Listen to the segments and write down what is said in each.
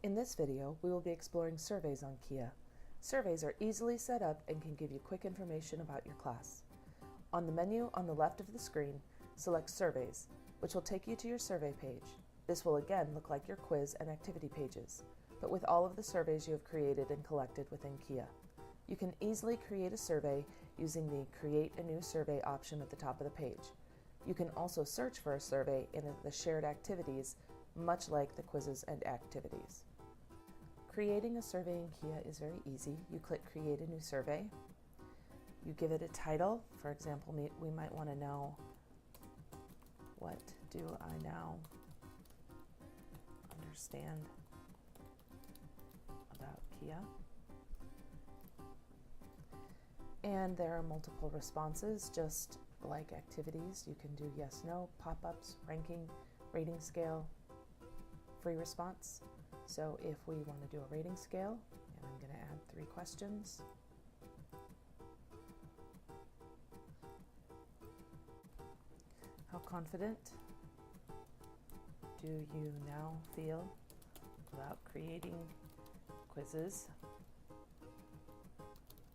In this video, we will be exploring surveys on Quia. Surveys are easily set up and can give you quick information about your class. On the menu on the left of the screen, select Surveys, which will take you to your survey page. This will again look like your quiz and activity pages, but with all of the surveys you have created and collected within Quia. You can easily create a survey using the Create a New Survey option at the top of the page. You can also search for a survey in the shared activities, much like the quizzes and activities. Creating a survey in Quia is very easy. You click Create a New Survey. You give it a title. For example, we might want to know, what do I now understand about Quia? And there are multiple responses, just like activities. You can do yes, no, pop-ups, ranking, rating scale, free response. So if we want to do a rating scale, and I'm going to add 3 questions. How confident do you now feel about creating quizzes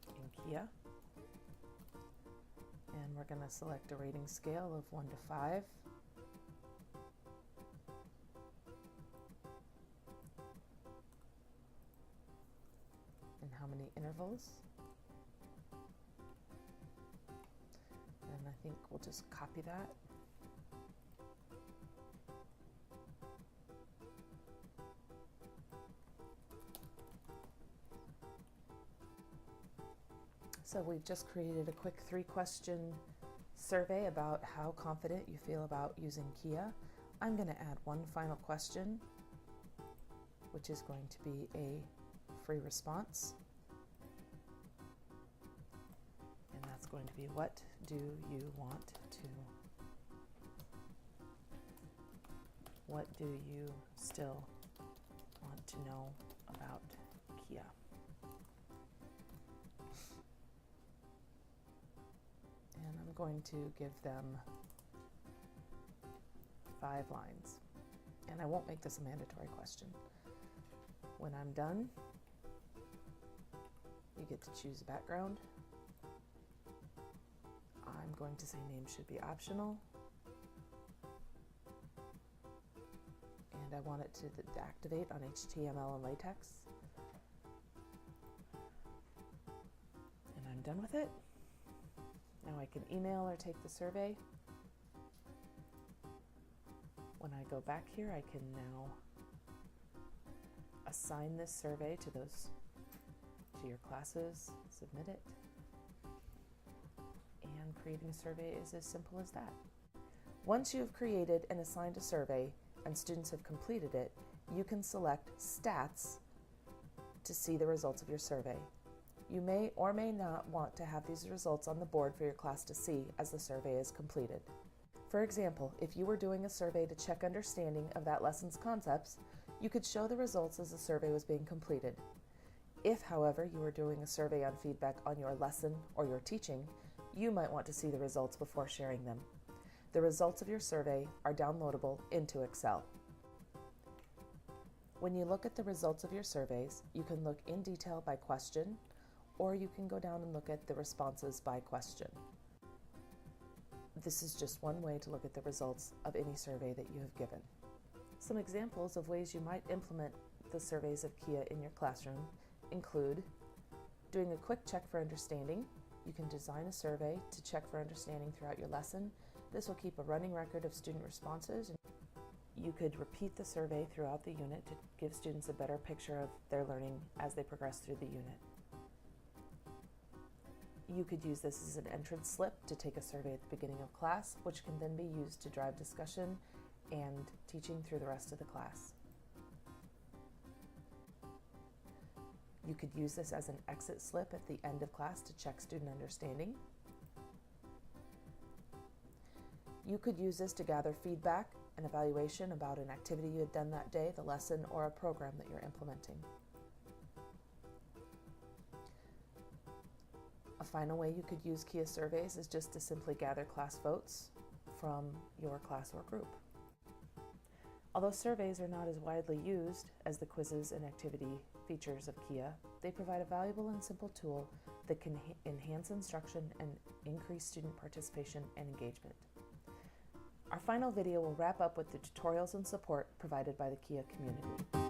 in Quia? And we're going to select a rating scale of 1 to 5. And how many intervals? And I think we'll just copy that. So we've just created a quick 3-question survey about how confident you feel about using Quia. I'm going to add one final question, which is going to be a free response. And that's going to be, what do you still want to know about Quia? And I'm going to give them 5 lines. And I won't make this a mandatory question. When I'm done, you get to choose a background. I'm going to say names should be optional. And I want it to activate on HTML and LaTeX. And I'm done with it. Now I can email or take the survey. When I go back here, I can now assign this survey to your classes, submit it, and creating a survey is as simple as that. Once you have created and assigned a survey and students have completed it, you can select Stats to see the results of your survey. You may or may not want to have these results on the board for your class to see as the survey is completed. For example, if you were doing a survey to check understanding of that lesson's concepts, you could show the results as the survey was being completed. If, however, you were doing a survey on feedback on your lesson or your teaching, you might want to see the results before sharing them. The results of your survey are downloadable into Excel. When you look at the results of your surveys, you can look in detail by question, or you can go down and look at the responses by question. This is just one way to look at the results of any survey that you have given. Some examples of ways you might implement the surveys of Quia in your classroom include doing a quick check for understanding. You can design a survey to check for understanding throughout your lesson. This will keep a running record of student responses. You could repeat the survey throughout the unit to give students a better picture of their learning as they progress through the unit. You could use this as an entrance slip to take a survey at the beginning of class, which can then be used to drive discussion and teaching through the rest of the class. You could use this as an exit slip at the end of class to check student understanding. You could use this to gather feedback and evaluation about an activity you had done that day, the lesson, or a program that you're implementing. A final way you could use Quia surveys is just to simply gather class votes from your class or group. Although surveys are not as widely used as the quizzes and activity features of Quia, they provide a valuable and simple tool that can enhance instruction and increase student participation and engagement. Our final video will wrap up with the tutorials and support provided by the Quia community.